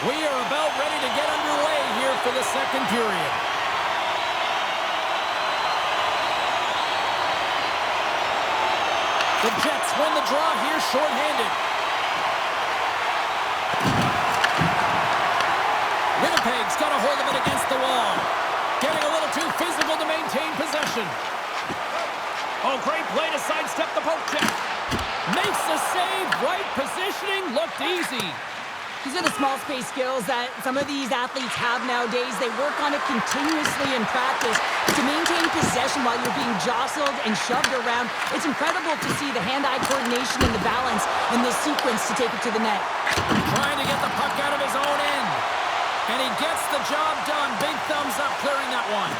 We are about ready to get underway here for the second period. The Jets win the draw here shorthanded. Winnipeg's got a hold of it against the wall. Getting a little too physical to maintain possession. Oh, great play to sidestep the poke check. Makes the save. Right positioning. Looked easy. These are the small space skills that some of these athletes have nowadays. They work on it continuously in practice to maintain possession while you're being jostled and shoved around. It's incredible to see the hand-eye coordination and the balance in this sequence to take it to the net. Trying to get the puck out of his own end. And he gets the job done. Big thumbs up clearing that one.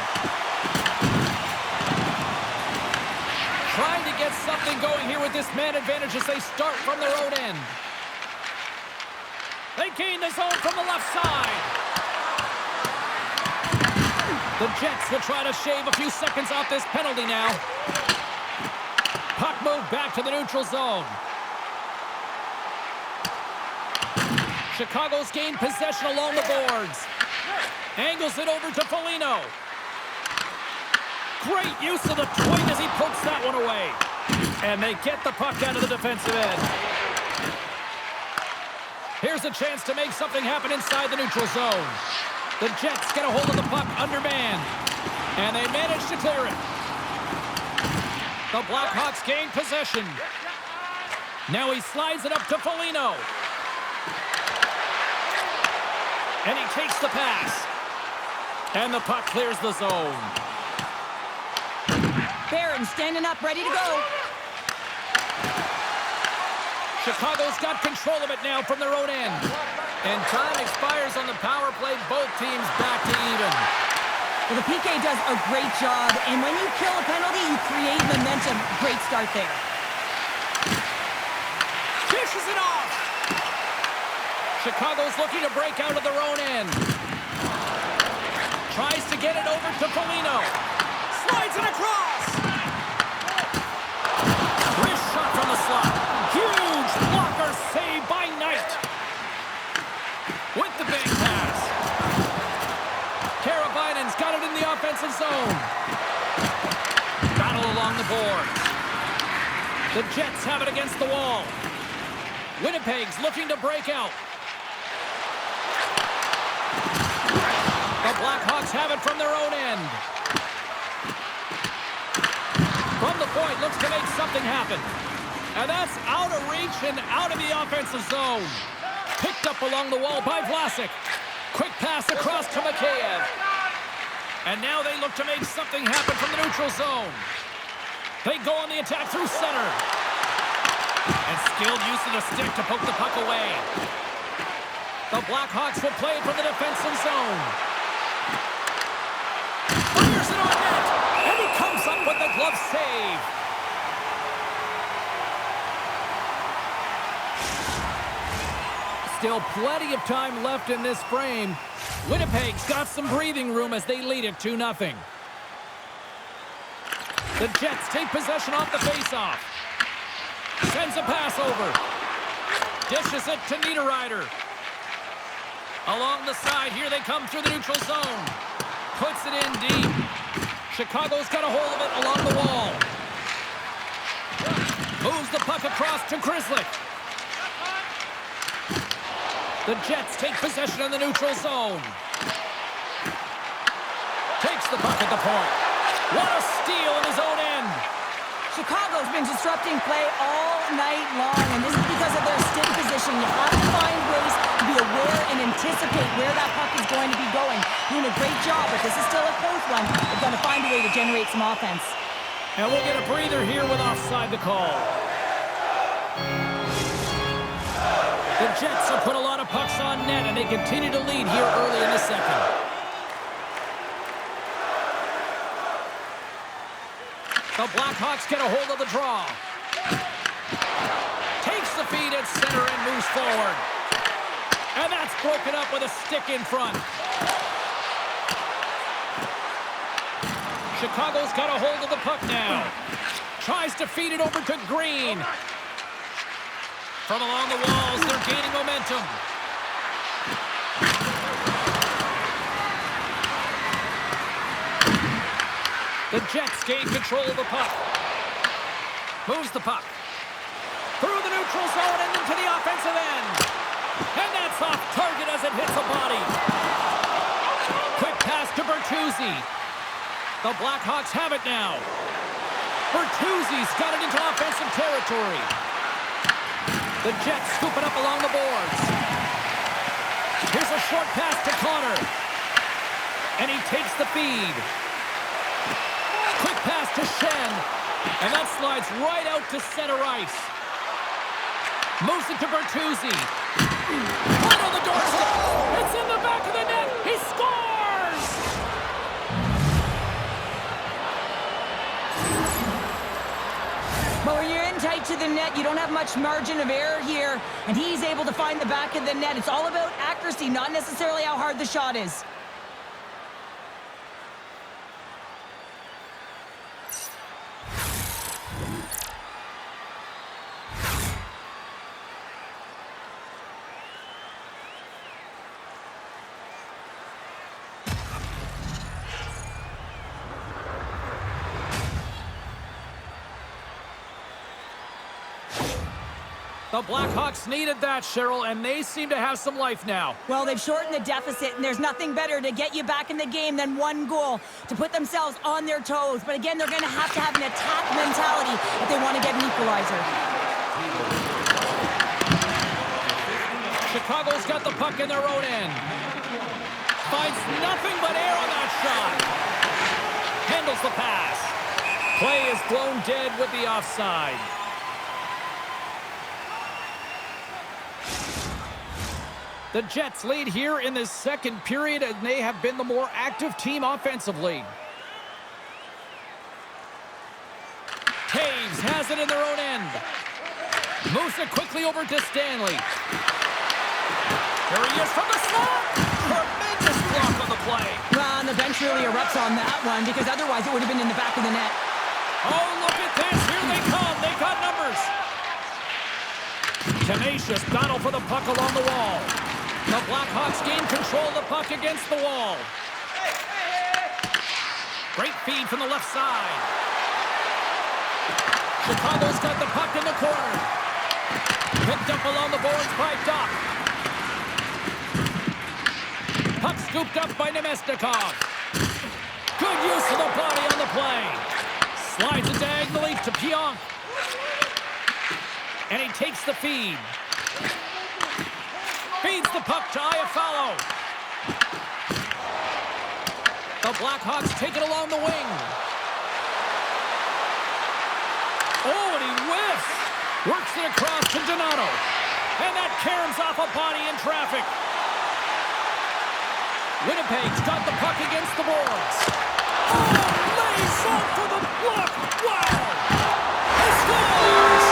Trying to get something going here with this man advantage as they start from their own end. They gain the zone from the left side. The Jets will try to shave a few seconds off this penalty now. Puck moved back to the neutral zone. Chicago's gained possession along the boards. Angles it over to Foligno. Great use of the twin as he pokes that one away. And they get the puck out of the defensive end. Here's a chance to make something happen inside the neutral zone. The Jets get a hold of the puck undermanned. And they manage to clear it. The Blackhawks gain possession. Now he slides it up to Foligno. And he takes the pass. And the puck clears the zone. Barron standing up, ready to go. Chicago's got control of it now from their own end. And time expires on the power play. Both teams back to even. Well, the PK does a great job. And when you kill a penalty, you create momentum. Great start there. Dishes it off. Chicago's looking to break out of their own end. Tries to get it over to Foligno. Slides it across. Wrist shot from the slot. Huge blocker save by Knight. With the big pass. Karabainen's got it in the offensive zone. Battle along the board. The Jets have it against the wall. Winnipeg's looking to break out. The Blackhawks have it from their own end. From the point, looks to make something happen. And that's out of reach and out of the offensive zone. Picked up along the wall by Vlasic. Quick pass across to Mikheyev. And now they look to make something happen from the neutral zone. They go on the attack through center. And skilled use of the stick to poke the puck away. The Blackhawks will play it from the defensive zone. Fires it on net. And he comes up with the glove save. Still plenty of time left in this frame. Winnipeg's got some breathing room as they lead it 2-0. The Jets take possession off the faceoff. Sends a pass over. Dishes it to Niederreiter. Along the side, here they come through the neutral zone. Puts it in deep. Chicago's got a hold of it along the wall. Moves the puck across to Grzelcyk. The Jets take possession in the neutral zone. Takes the puck at the point. What a steal in his own end. Chicago's been disrupting play all night long, and this is because of their stick position. You have to find ways to be aware and anticipate where that puck is going to be going. Doing a great job, but this is still a close one. They're going to find a way to generate some offense. And we'll get a breather here with offside the call. The Jets have put a lot of pucks on net, and they continue to lead here early in the second. The Blackhawks get a hold of the draw. Takes the feed at center and moves forward. And that's broken up with a stick in front. Chicago's got a hold of the puck now. Tries to feed it over to Green. From along the walls, they're gaining momentum. The Jets gain control of the puck. Moves the puck. Through the neutral zone and into the offensive end. And that's off target as it hits a body. Quick pass to Bertuzzi. The Blackhawks have it now. Bertuzzi's got it into offensive territory. The Jets scoop it up along the boards. Here's a short pass to Connor. And he takes the feed. Quick pass to Shen. And that slides right out to center ice. Moves it to Bertuzzi. Right on the doorstep. It's in the back of the net. He scores! But when you're in tight to the net, you don't have much margin of error here. And he's able to find the back of the net. It's all about accuracy, not necessarily how hard the shot is. The Blackhawks needed that, Cheryl, and they seem to have some life now. Well, they've shortened the deficit, and there's nothing better to get you back in the game than one goal to put themselves on their toes. But again, they're going to have an attack mentality if they want to get an equalizer. Chicago's got the puck in their own end. Finds nothing but air on that shot. Handles the pass. Play is blown dead with the offside. The Jets lead here in this second period, and they have been the more active team offensively. Taves has it in their own end. Moves it quickly over to Stanley. Here he is from the slot. Tremendous block on the play. Well, and the bench really erupts on that one, because otherwise it would have been in the back of the net. Oh, look at this. Here they come. They got numbers. Tenacious battle for the puck along the wall. The Blackhawks gain control of the puck against the wall. Great feed from the left side. Chicago's got the puck in the corner. Picked up along the boards by Doc. Puck scooped up by Nemestikov. Good use of the body on the play. Slides it diagonally to Pionk. And he takes the feed. Feeds the puck to Iafallo. The Blackhawks take it along the wing. Oh, and he whiffs. Works it across to Donato. And that caroms off a body in traffic. Winnipeg's got the puck against the boards. Oh, lays out for the block. Wow. He scores.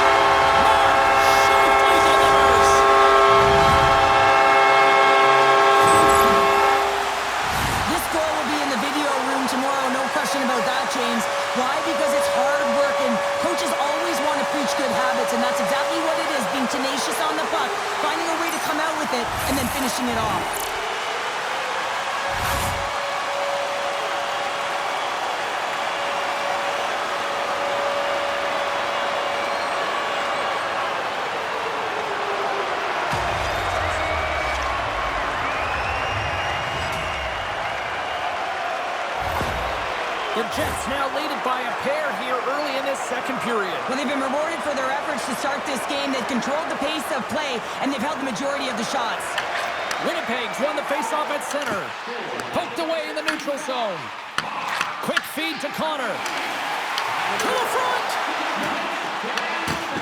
About that, James. Why? Because it's hard work, and coaches always want to preach good habits, and that's exactly what it is, being tenacious on the puck, finding a way to come out with it, and then finishing it off. The Jets now leaded by a pair here early in this second period. Well, they've been rewarded for their efforts to start this game. They've controlled the pace of play, and they've held the majority of the shots. Winnipeg's won the faceoff at center. Poked away in the neutral zone. Quick feed to Connor. To the front!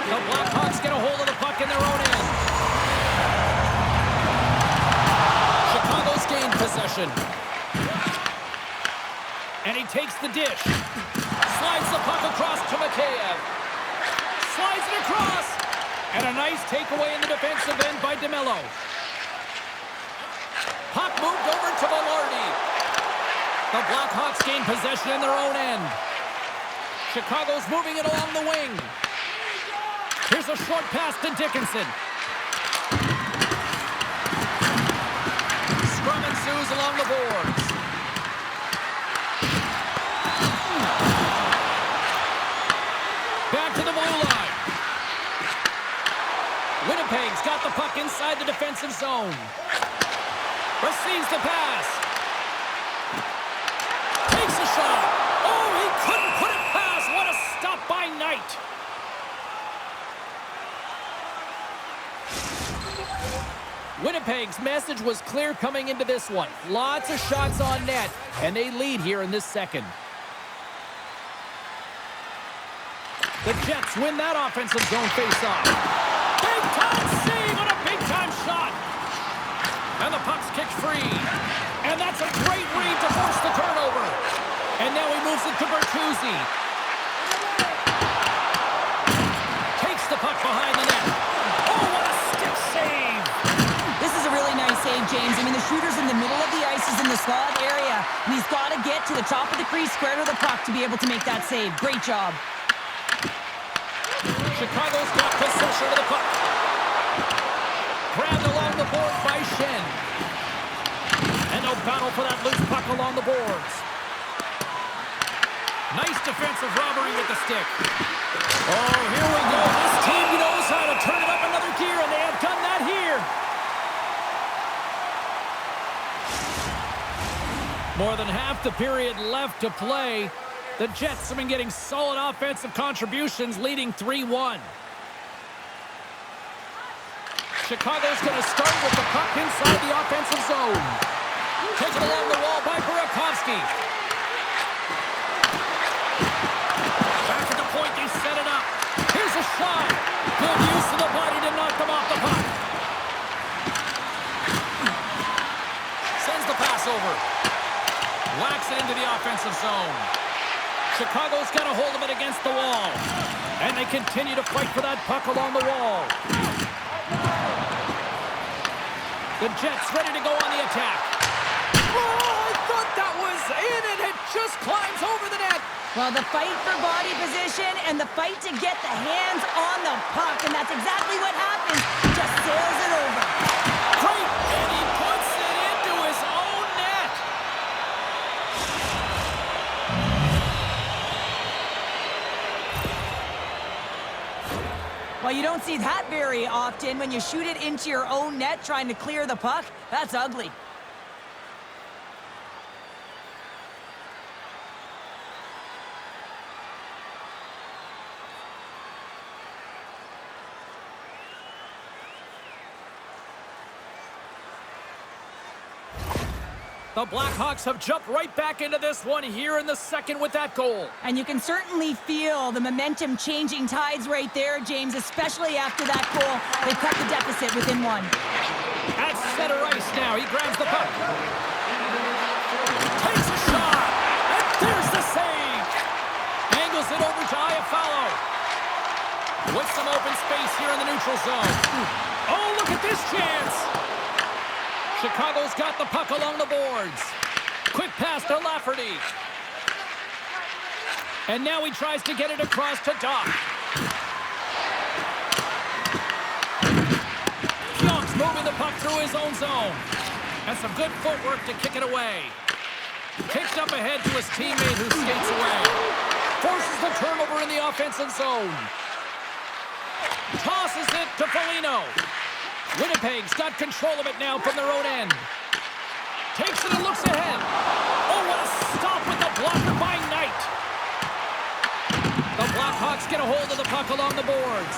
The Blackhawks get a hold of the puck in their own end. Chicago's gained possession. And he takes the dish. Slides the puck across to Mikheyev. Slides it across. And a nice takeaway in the defensive end by DeMello. Puck moved over to Velarde. The Blackhawks gain possession in their own end. Chicago's moving it along the wing. Here's a short pass to Dickinson. Scrum ensues along the boards. inside the defensive zone. Receives the pass. Takes a shot. Oh, he couldn't put it past. What a stop by Knight. Winnipeg's message was clear coming into this one. Lots of shots on net, and they lead here in this second. The Jets win that offensive zone faceoff. Big-time save on a big-time shot. And the puck's kicked free. And that's a great read to force the turnover. And now he moves it to Bertuzzi. Takes the puck behind the net. Oh, what a stick save. This is a really nice save, James. I mean, the shooter's in the middle of the ice. He's in the slot area. And he's got to get to the top of the crease, square to the puck to be able to make that save. Great job. Chicago's got possession of the puck. Grabbed along the board by Shen. And no battle for that loose puck along the boards. Nice defensive robbery with the stick. Oh, here we go. This team knows how to turn it up another gear, and they have done that here. More than half the period left to play. The Jets have been getting solid offensive contributions, leading 3-1. Chicago's going to start with the puck inside the offensive zone. Taken along the wall by Burakovsky. Back at the point, they set it up. Here's a shot. Good use of the body to knock them off the puck. Sends the pass over. Whacks it into the offensive zone. Chicago's got a hold of it against the wall. And they continue to fight for that puck along the wall. The Jets ready to go on the attack. Oh, I thought that was in, and it just climbs over the net. Well, the fight for body position and the fight to get the hands on the puck, and that's exactly what happens. Just sails it over. Great, and he puts it into his own net. Well, you don't see that very often when you shoot it into your own net trying to clear the puck. That's ugly. The Blackhawks have jumped right back into this one here in the second with that goal. And you can certainly feel the momentum changing tides right there, James, especially after that goal. They cut the deficit within one. At center ice now, he grabs the puck. Takes a shot, and there's the save. Angles it over to Iafallo. With some open space here in the neutral zone. Oh, look at this chance. Chicago's got the puck along the boards. Quick pass to Lafferty. And now he tries to get it across to Doc. Young's moving the puck through his own zone. And some good footwork to kick it away. Kicks up ahead to his teammate who skates away. Forces the turnover in the offensive zone. Tosses it to Foligno. Winnipeg's got control of it now from their own end. Takes it and looks ahead. Oh, what a stop with the blocker by Knight. The Blackhawks get a hold of the puck along the boards.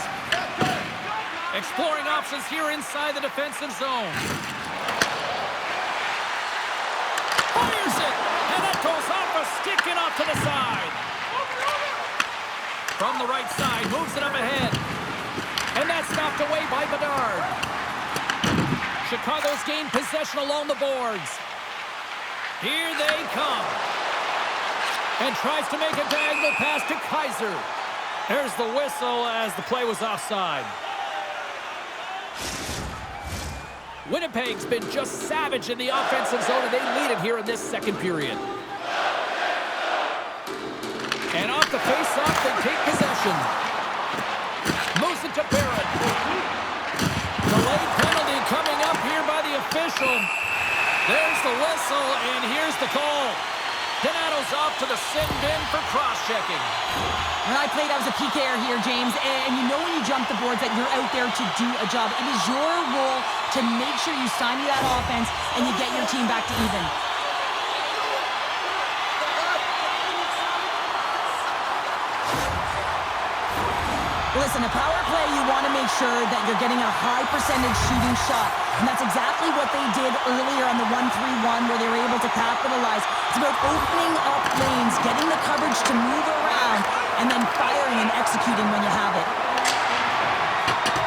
Exploring options here inside the defensive zone. Fires it, and that goes off a stick and off to the side. From the right side, moves it up ahead. And that's knocked away by Bedard. Chicago's gained possession along the boards. Here they come. And tries to make a diagonal pass to Kaiser. There's the whistle as the play was offside. Winnipeg's been just savage in the offensive zone, and they lead it here in this second period. And off the face-off, they take possession. Moves it to Barrett. Delayed penalty coming up here by the official. There's the whistle, and here's the call. Donato's off to the sin bin for cross-checking. When I played, I was a PKer here, James, and you know when you jump the boards that you're out there to do a job. It is your role to make sure you stymie that offense and you get your team back to even. Listen, a power play, you want to make sure that you're getting a high percentage shooting shot. And that's exactly what they did earlier on the 1-3-1 where they were able to capitalize. It's about opening up lanes, getting the coverage to move around, and then firing and executing when you have it.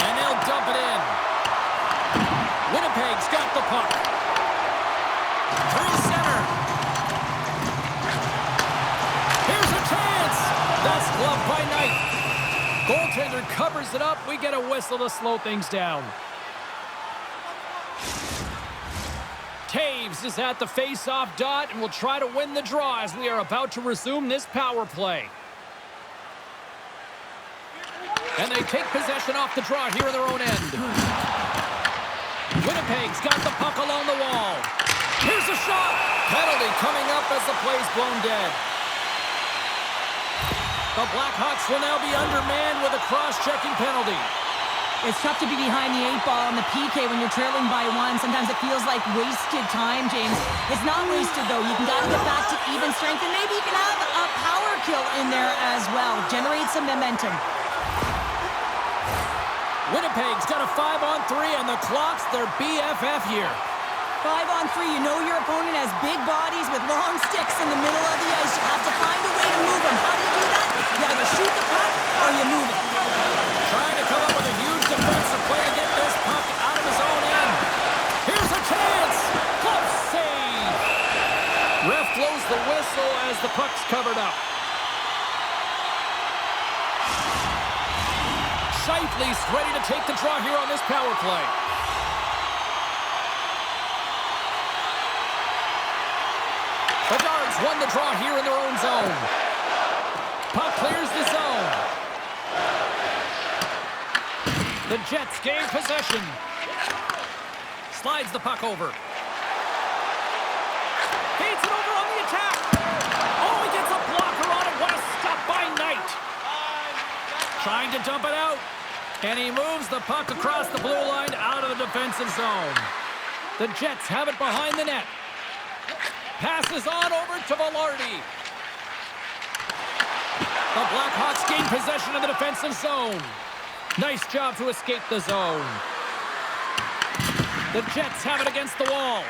And they'll dump it in. Winnipeg's got the puck. Through center. Here's a chance. That's gloved by Knight. Goaltender covers it up. We get a whistle to slow things down. Taves is at the face-off dot and will try to win the draw as we are about to resume this power play. And they take possession off the draw here in their own end. Winnipeg's got the puck along the wall. Here's a shot. Penalty coming up as the play's blown dead. The Blackhawks will now be undermanned with a cross-checking penalty. It's tough to be behind the 8 ball on the PK when you're trailing by 1. Sometimes it feels like wasted time, James. It's not wasted, though. You got to get back to even strength, and maybe you can have a power kill in there as well. Generate some momentum. Winnipeg's got a 5-on-3, and the clock's their BFF here. 5-on-3, you know your opponent has big bodies with long sticks in the middle of the ice. You have to find a way to move them. How do you do that? You either shoot the puck or you move it. Trying to come up with a huge defensive play to get this puck out of his own end. Here's a chance. Close save. Ref blows the whistle as the puck's covered up. Shifley's ready to take the draw here on this power play. The Guards won the draw here in their own zone. Puck clears the zone. The Jets gain possession. Slides the puck over. Feeds it over on the attack. Oh, he gets a blocker on it. What a stop by Knight. Trying to dump it out. And he moves the puck across the blue line out of the defensive zone. The Jets have it behind the net. Passes on over to Velarde. The Blackhawks gain possession of the defensive zone. Nice job to escape the zone. The Jets have it against the wall.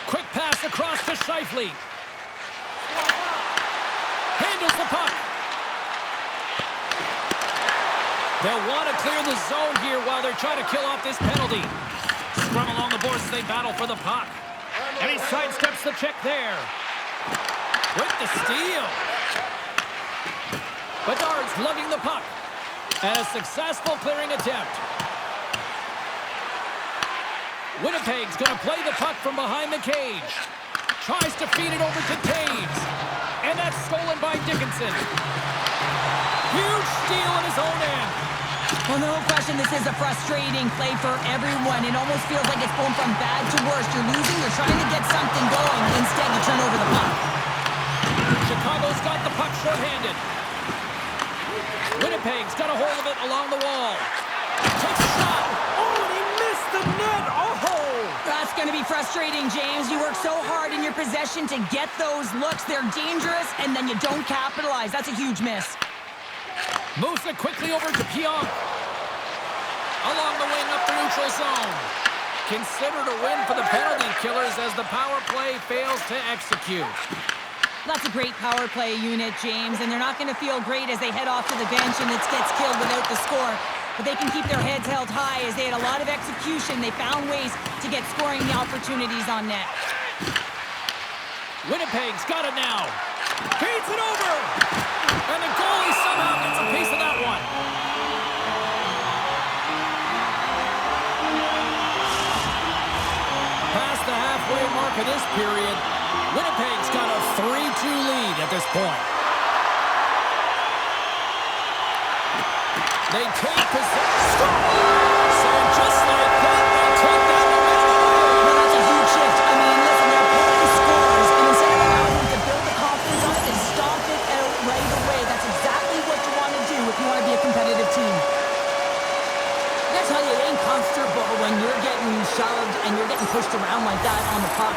Quick pass across to Shifley. Handles the puck. They'll want to clear the zone here while they're trying to kill off this penalty. Scrum along the boards as they battle for the puck. And he sidesteps the check there. With the steal. Bedard's lugging the puck. And a successful clearing attempt. Winnipeg's going to play the puck from behind the cage. Tries to feed it over to Taves. And that's stolen by Dickinson. Huge steal in his own end. Well, no question, this is a frustrating play for everyone. It almost feels like it's going from bad to worse. You're losing, you're trying to get something going. Instead, you turn over the puck. Chicago's got the puck short-handed. Winnipeg's got a hold of it along the wall. Takes a shot. Oh, and he missed the net. Oh! That's going to be frustrating, James. You work so hard in your possession to get those looks. They're dangerous, and then you don't capitalize. That's a huge miss. Moves it quickly over to Pionk. Along the wing up the neutral zone. Considered a win for the penalty killers as the power play fails to execute. That's a great power play unit, James, and they're not going to feel great as they head off to the bench and it gets killed without the score. But they can keep their heads held high as they had a lot of execution. They found ways to get scoring opportunities on net. Winnipeg's got it now. Feeds it over. And the goalie somehow gets a piece of that one. Past the halfway mark of this period, Winnipeg's got a 3-2 lead at this point. They take possession. And just like that, they take that momentum. Well, that's a huge shift. I mean, listen, their opponent scores, and instead of allowing them to build the confidence and you're getting pushed around like that on the puck.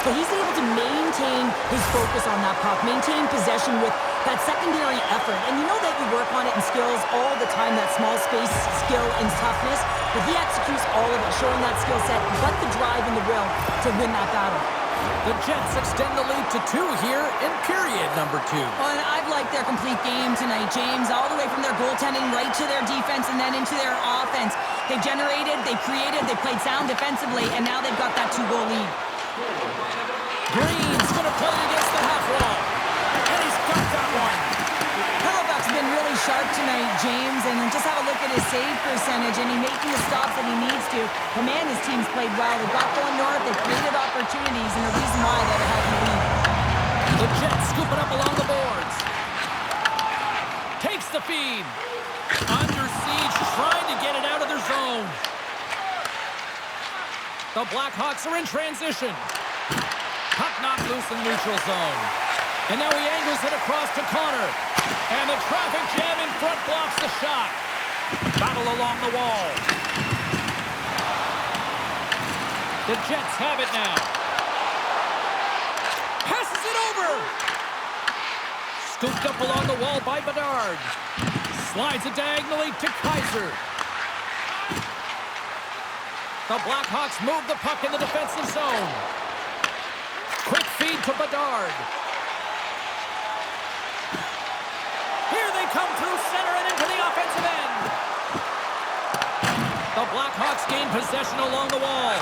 But he's able to maintain his focus on that puck, maintain possession with that secondary effort. And you know that you work on it in skills all the time, that small space skill and toughness, but he executes all of it, showing that skill set, but the drive and the will to win that battle. The Jets extend the lead to 2 here in period number 2. Well, and I've liked their complete game tonight, James, all the way from their goaltending right to their defense and then into their offense. They've generated, they've created, they've played sound defensively, and now they've got that 2-goal lead. Green's going to play against the half wall. And he's got that one. Hallows been really sharp tonight, James, and just have a look at his save percentage, and he's making the stops that he needs to. But man, his team's played well. They've got going north, they've created opportunities, and the reason why they're ahead in the lead. The Jets scoop it up along the boards. Takes the feed. Under siege, trying to get it out of their zone. The Blackhawks are in transition. Puck knocked loose in neutral zone. And now he angles it across to Connor. And the traffic jam in front blocks the shot. Battle along the wall. The Jets have it now. Passes it over. Scooped up along the wall by Bedard. Slides it diagonally to Kaiser. The Blackhawks move the puck in the defensive zone. Quick feed to Bedard. Here they come through center and into the offensive end. The Blackhawks gain possession along the wall.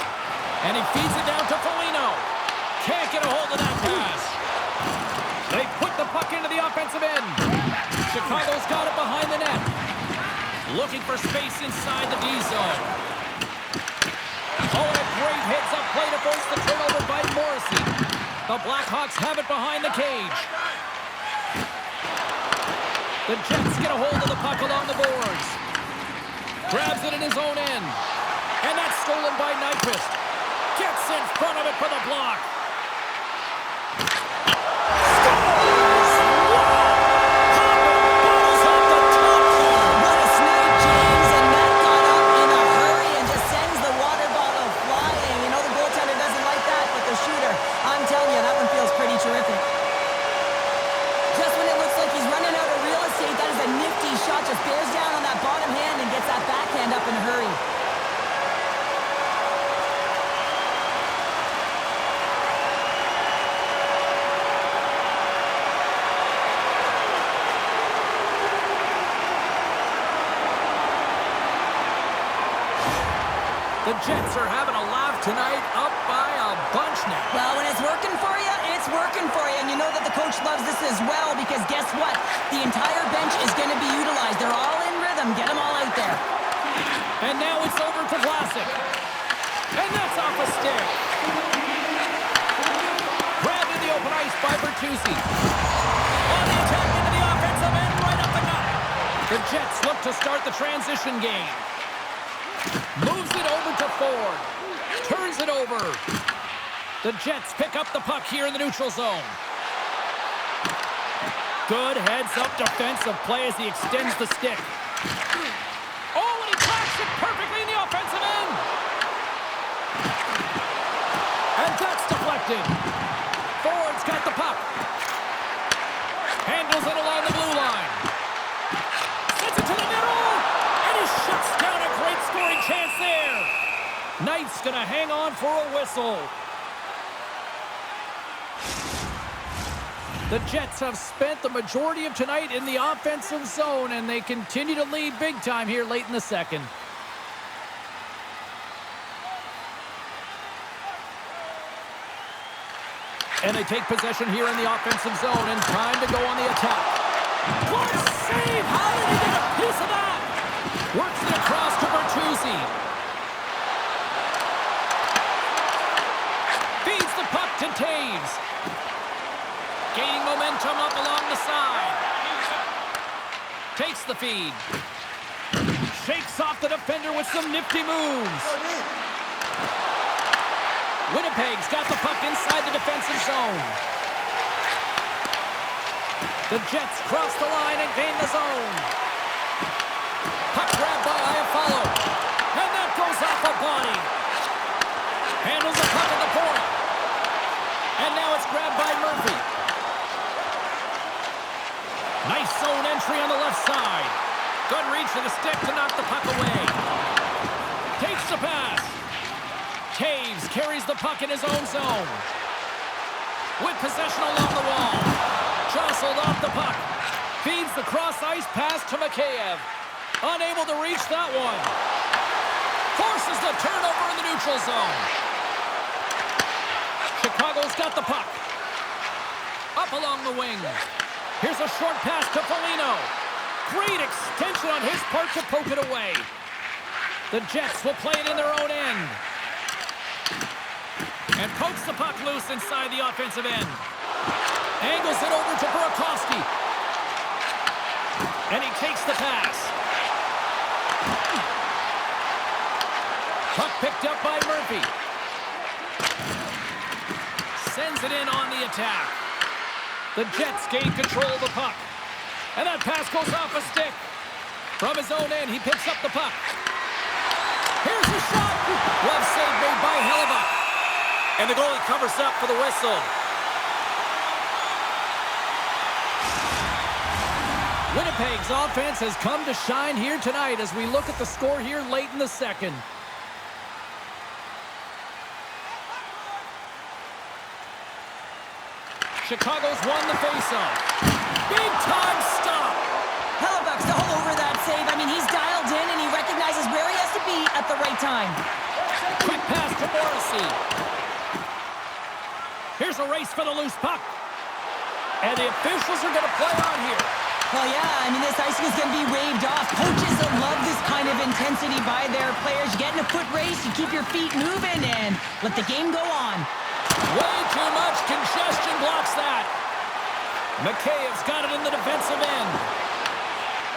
And he feeds it down to Foligno. Can't get a hold of that pass. They put the puck into the offensive end. Chicago's got it behind the net. Looking for space inside the D zone. Oh, and a great heads-up play to force the turnover by Morrissey. The Blackhawks have it behind the cage. The Jets get a hold of the puck along the boards. Grabs it in his own end. And that's stolen by Nyquist. Gets in front of it for the block. The Jets are having a laugh tonight, up by a bunch now. Well, when it's working for you, it's working for you. And you know that the coach loves this as well because guess what? The entire bench is going to be utilized. They're all in rhythm. Get them all out there. And now it's over to Vlasic. And that's off a stick. Grabbed in the open ice by Bertuzzi. On the attack into the offensive end, right up the gut. The Jets look to start the transition game. Moves it over to Ford. Turns it over. The Jets pick up the puck here in the neutral zone. Good heads-up defensive play as he extends the stick. Oh, and he tracks it perfectly in the offensive end. And that's deflected. Ford's got the puck. Handles it along the blue line. Sends it to the middle. And he shuts down a great scoring chance there. Knight's going to hang on for a whistle. The Jets have spent the majority of tonight in the offensive zone, and they continue to lead big time here late in the second. And they take possession here in the offensive zone, and time to go on the attack. What a save! How did he get a piece of that? Works it across to Bertuzzi. Feeds the puck to Taves. Gaining momentum up along the side. Takes the feed. Shakes off the defender with some nifty moves. Winnipeg's got the puck inside the defensive zone. The Jets cross the line and gain the zone. Puck grabbed by Iafallo. And that goes off a body. Handles the puck at the point. And now it's grabbed by Murphy. Nice zone entry on the left side. Good reach to the stick to knock the puck away. Takes the pass. Taves carries the puck in his own zone. With possession along the wall. Jostled off the puck. Feeds the cross-ice pass to Mikheyev. Unable to reach that one. Forces the turnover in the neutral zone. Chicago's got the puck. Up along the wing. Here's a short pass to Foligno. Great extension on his part to poke it away. The Jets will play it in their own end. And pokes the puck loose inside the offensive end. Angles it over to Burakovsky. And he takes the pass. Puck picked up by Murphy. Sends it in on the attack. The Jets gain control of the puck. And that pass goes off a stick. From his own end, he picks up the puck. Here's the shot. Glove save made by Hallows. And the goalie covers up for the whistle. Winnipeg's offense has come to shine here tonight as we look at the score here late in the second. Chicago's won the faceoff. Big time stop. Hallows all over that save. I mean, he's dialed in and he recognizes where he has to be at the right time. Quick pass to Morrissey. Here's a race for the loose puck. And the officials are going to play on here. Well, yeah, I mean, this icing is going to be waved off. Coaches love this kind of intensity by their players. You get in a foot race, you keep your feet moving, and let the game go on. Way too much congestion blocks that. Mikheyev's got it in the defensive end.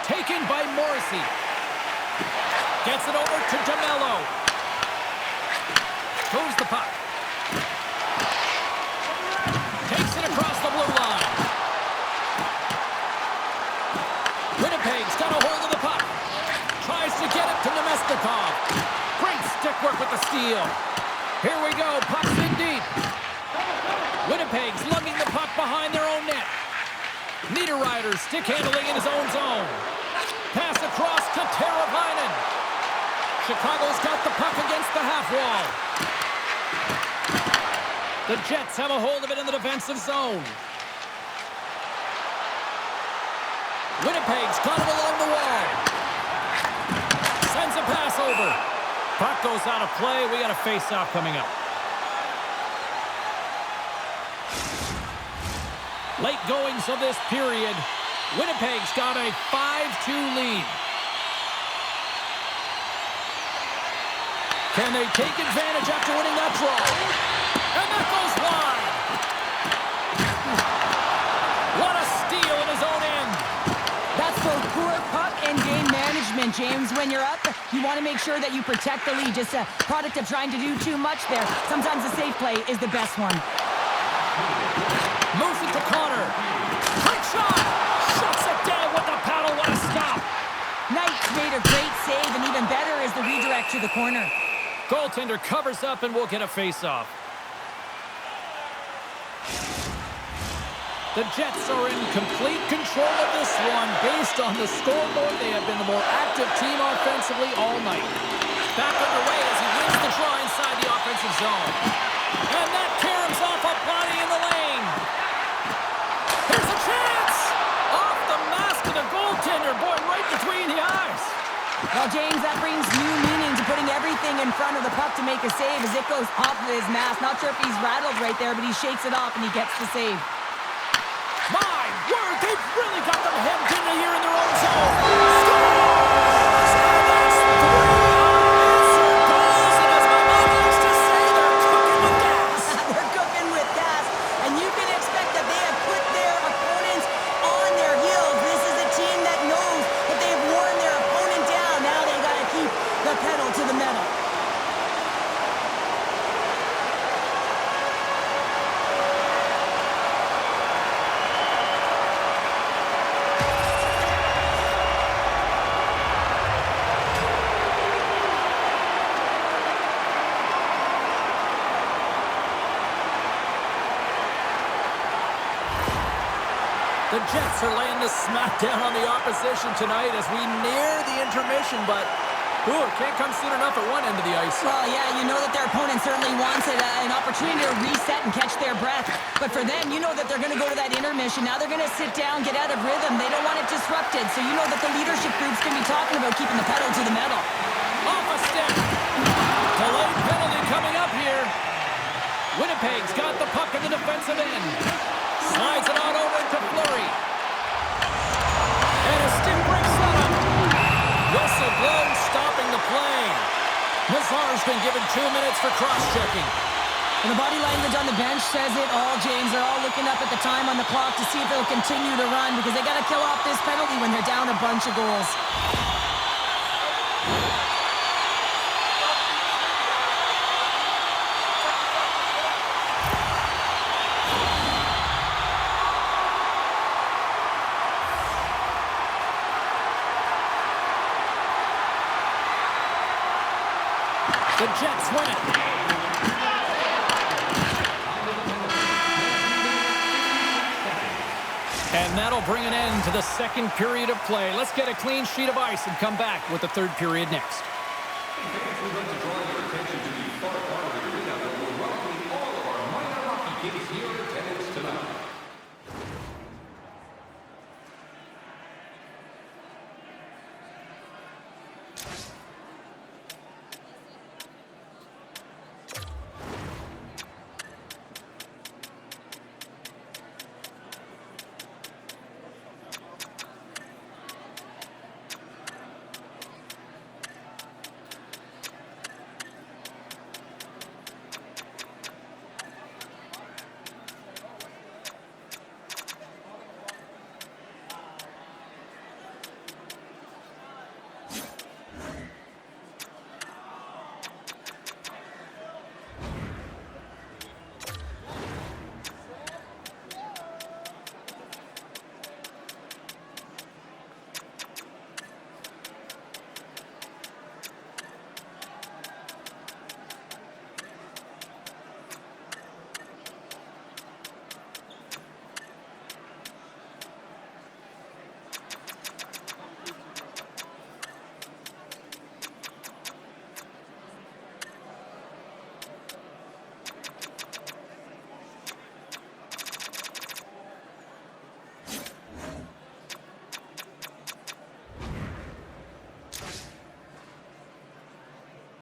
Taken by Morrissey. Gets it over to DeMello. Moves the puck. Takes it across the blue line. Winnipeg's got a hold of the puck. Tries to get it to Nemestikov. Great stick work with the steal. Here we go. Puck's in deep. Winnipeg's lugging the puck behind their own net. Niederreiter stick handling in his own zone. Pass across to Teravainen. Chicago's got the puck against the half wall. The Jets have a hold of it in the defensive zone. Winnipeg's got it along the wall. Sends a pass over. Puck goes out of play. We got a face-off coming up. Late goings of this period. Winnipeg's got a 5-2 lead. Can they take advantage after winning that draw? And that goes wide. What a steal in his own end. That's both poor puck and game management, James. When you're up, you want to make sure that you protect the lead. Just a product of trying to do too much there. Sometimes the safe play is the best one. Moves it to Connor. Quick shot. Shuts it down with the paddle. What a stop. Knight's made a great save, and even better is the redirect to the corner. Goaltender covers up, and we'll get a face-off. The Jets are in complete control of this one. Based on the scoreboard, they have been the more active team offensively all night. Back underway as he wins the draw inside the offensive zone. And that caroms off a body in the lane. Here's a chance! Off the mask of the goaltender. Boy, right between the eyes. Well, James, that brings new meaning to putting everything in front of the puck to make a save as it goes off of his mask. Not sure if he's rattled right there, but he shakes it off and he gets the save. My word, they've really got them hemmed in here in their own zone. Scores! And that's 3 unanswered goals, and as my mom likes to say, they're cooking with gas. They're cooking with gas, and you can expect that they have put their opponents on their heels. This is a team that knows that they've worn their opponent down. Now they got to keep the pedal to the metal. The Jets are laying the smackdown on the opposition tonight as we near the intermission, but it can't come soon enough at one end of the ice. Well, yeah, you know that their opponent certainly wants an opportunity to reset and catch their breath. But for them, you know that they're going to go to that intermission. Now they're going to sit down, get out of rhythm. They don't want it disrupted. So you know that the leadership group's going to be talking about keeping the pedal to the metal. Off a stick. Delayed penalty coming up here. Winnipeg's got the puck in the defensive end. Slides it on over to Fleury. And a stick breaks that up. Whistle blown, stopping the play. Mazar's been given 2 minutes for cross-checking. And the body language on the bench says it all, James. They're all looking up at the time on the clock to see if they'll continue to run because they got to kill off this penalty when they're down a bunch of goals. The Jets win it. And that'll bring an end to the second period of play. Let's get a clean sheet of ice and come back with the third period next. Fans, we'd like to draw your attention to the far part of the arena where we're welcoming all of our minor hockey kids here